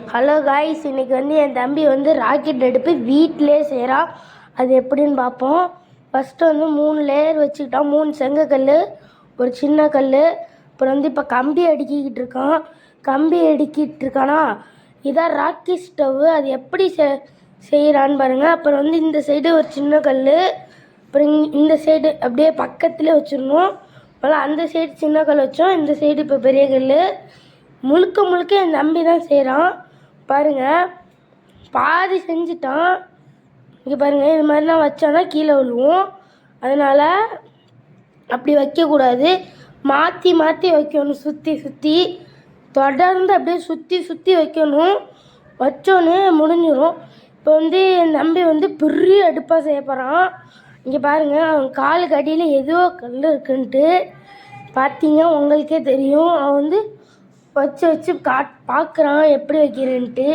Hello guys, இன்றைக்கி என் தம்பி rocket அடுப்பு வீட்டிலே செய்கிறான். அது எப்படின்னு பார்ப்போம். First 3 layer வச்சுக்கிட்டான். 3 செங்கக்கல், ஒரு சின்ன கல். அப்புறம் இப்போ கம்பி அடுக்கிட்டு இருக்கானா. இதான் ராக்கெட் ஸ்டவ்வு. அது எப்படி செய்கிறான்னு பாருங்கள். அப்புறம் இந்த சைடு ஒரு சின்ன கல், அப்புறம் இந்த சைடு அப்படியே பக்கத்துலேயே வச்சிடணும். அந்த சைடு சின்ன கல் வச்சோம், இந்த சைடு இப்போ பெரிய கல். முழுக்க என் தம்பி தான் செய்கிறான். பாருங்கள், பாதி செஞ்சிட்டான். இங்கே பாருங்கள், இது மாதிரிலாம் வச்சோன்னா கீழே விழுவோம். அதனால் அப்படி வைக்கக்கூடாது. மாற்றி வைக்கணும். சுற்றி தொடர்ந்து அப்படியே சுற்றி வைக்கணும். வச்சோன்னே முடிஞ்சிடும். இப்போ என் தம்பி பெரிய அடுப்பாக செய்ய போகிறான். இங்கே பாருங்கள், அவன் காலுக்கு அடியில் ஏதோ கல் இருக்குன்ட்டு பார்த்தீங்க, உங்களுக்கே தெரியும். அவன் வச்சு பார்க்குறான் எப்படி வைக்கிறேன்ட்டு.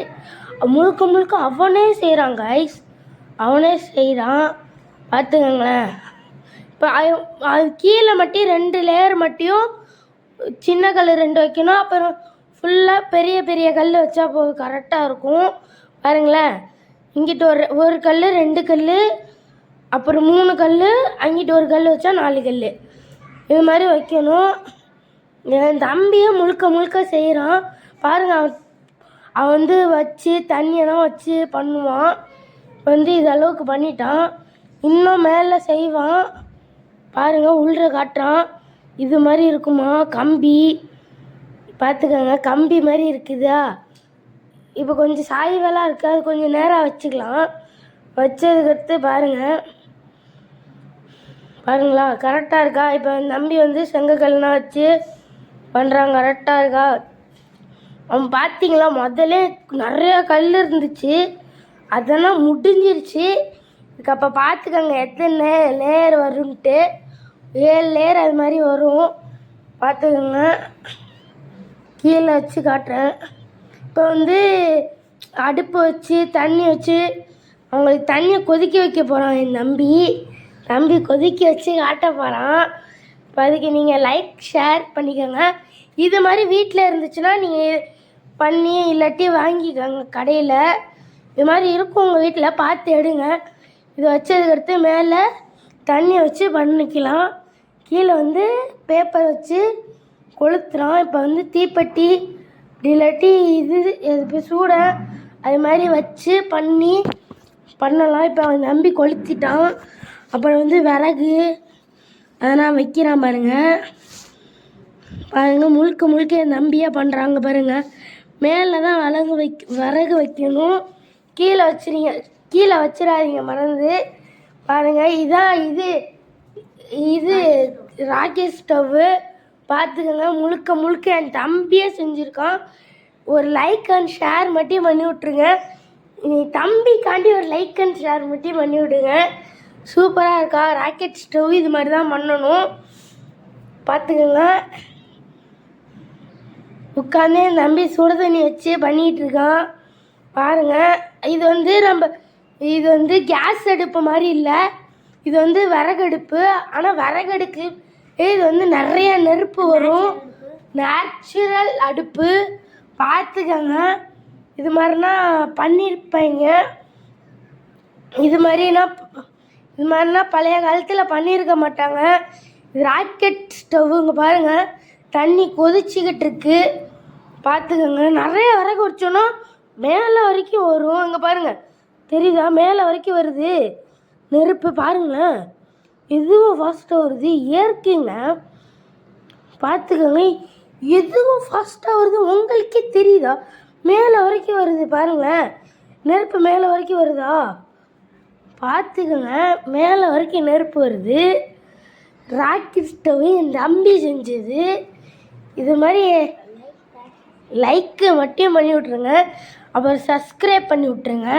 முழுக்க அவனே செய்கிறான் கைஸ், அவனே செய்கிறான். பார்த்துக்கங்களேன். இப்போ அது கீழே மட்டும் 2 லேயர் மட்டும் சின்ன கல் 2 வைக்கணும். அப்புறம் ஃபுல்லாக பெரிய கல் வச்சா போதும், கரெக்டாக இருக்கும். பாருங்களேன், இங்கிட்ட ஒரு கல், 2 கல், அப்புறம் 3 கல், அங்கிட்ட ஒரு கல் வச்சா 4 கல். இது மாதிரி வைக்கணும். என் தம்பியை முழுக்க செய்கிறான். பாருங்கள், அவன் வச்சு தண்ணியெல்லாம் வச்சு பண்ணுவான். இது அளவுக்கு பண்ணிட்டான். இன்னும் மேலே செய்வான். பாருங்கள், உள்ள காட்டுறான். இது மாதிரி இருக்குமா கம்பி. பார்த்துக்கோங்க, கம்பி மாதிரி இருக்குதா. இப்போ கொஞ்சம் சாய்வெல்லாம் இருக்குது, அது கொஞ்சம் நேரம் வச்சுக்கலாம். வச்சதுக்கடுத்து பாருங்களா, கரெக்டாக இருக்கா. இப்போ என் தம்பி செங்கக்கல்லாம் வச்சு பண்ணுறாங்க. கரெக்டாக இருக்கா. அவன் பார்த்தீங்களா, முதல்ல நிறைய கல் இருந்துச்சு, அதெல்லாம் முடிஞ்சிருச்சு. இதுக்கு அப்போ பார்த்துக்கோங்க எத்தனை லேயர் வரும்ன்ட்டு. 7 லேயர் அது மாதிரி வரும். பார்த்துக்கோங்க, கீழே வச்சு காட்டுறேன். இப்போ அடுப்பு வச்சு தண்ணி வச்சு அவங்களுக்கு தண்ணியை கொதிக்க வைக்க போகிறான். என் தம்பி கொதிக்க வச்சு காட்ட போகிறான். இப்போ அதுக்கு நீங்கள் லைக் ஷேர் பண்ணிக்கோங்க. இது மாதிரி வீட்டில் இருந்துச்சுன்னா நீங்கள் பண்ணி இல்லாட்டி வாங்கிக்கோங்க கடையில். இது மாதிரி இருக்கும் உங்கள் வீட்டில், பார்த்து எடுங்க. இது வச்சதுக்கடுத்து மேலே தண்ணி வச்சு பண்ணிக்கலாம். கீழே பேப்பர் வச்சு கொளுத்துறான். இப்போ தீப்பெட்டி இப்படி இல்லாட்டி இது சூடை அது மாதிரி வச்சு பண்ணலாம். இப்போ அவன் நம்பி கொளுத்திட்டான். அப்புறம் விறகு அதெல்லாம் வைக்கிறான். பாருங்கள், முழுக்க என் நம்பியாக பண்ணுறாங்க. பாருங்கள், மேலே தான் விறகு வைக்கணும். கீழே வச்சிடாதீங்க மறந்து. பாருங்கள், இதான் இது ராக்கெட் ஸ்டவ்வு. பார்த்துக்கோங்க, முழுக்க என் தம்பியே செஞ்சுருக்கான். ஒரு லைக் அண்ட் ஷேர் மட்டும் பண்ணி விட்ருங்க. நீ தம்பிக்காண்டி ஒரு லைக் அண்ட் ஷேர் மட்டும் பண்ணி விடுங்க. சூப்பராக இருக்கா ராக்கெட் ஸ்டவ். இது மாதிரி தான் பண்ணணும். பார்த்துக்கோங்க, உட்காந்து என் தம்பி சுடு தண்ணி வச்சு பண்ணிகிட்ருக்கான். பாருங்கள், இது கேஸ் அடுப்பு மாதிரி இல்லை, இது விறகடுப்பு. ஆனால் விறகடுப்பு இது நிறைய நெருப்பு வரும். நேச்சுரல் அடுப்பு. பார்த்துக்கோங்க, இது மாதிரினா பண்ணியிருப்பீங்க. இது மாதிரினா பழைய காலத்தில் பண்ணியிருக்க மாட்டாங்க. இது ராக்கெட் ஸ்டவ்வுங்க. பாருங்கள், தண்ணி கொதிச்சிக்கிட்டு இருக்கு. பார்த்துக்கோங்க, நிறைய விறகு வச்சோன்னா மேலே வரைக்கும் வரும். இங்கே பாருங்கள், தெரியுதா, மேலே வரைக்கும் வருது நெருப்பு. பாருங்களேன், எதுவும் ஃபாஸ்ட்டாக வருது, இயற்கைங்க. பார்த்துக்கோங்க, எதுவும் ஃபாஸ்ட்டாக வருது, உங்களுக்கே தெரியுதா, மேலே வரைக்கும் வருது. பாருங்களேன், நெருப்பு மேலே வரைக்கும் வருதா. பார்த்துக்கோங்க, மேலே வரைக்கும் நெருப்பு வருது. ராக்கெட் ஸ்டவ்வு என் தம்பி செஞ்சது. இது மாதிரி லைக்கு மட்டும் பண்ணி விட்ருங்க. அப்புறம் சப்ஸ்கிரைப் பண்ணி விட்ருங்க.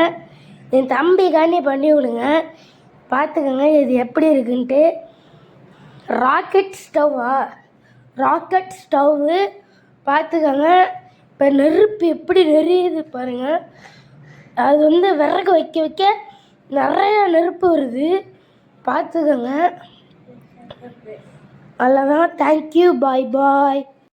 என் தம்பிக்காண்டி பண்ணி விடுங்க. பார்த்துக்கோங்க, இது எப்படி இருக்குன்ட்டு. Rocket stove. பார்த்துக்கோங்க, இப்போ நெருப்பு எப்படி நெறியுது பாருங்கள். அது விறகு வைக்க நிறைய நெருப்பு வருது. பார்த்துக்கோங்க. அவ்வளோதான். தேங்க்யூ, பாய்.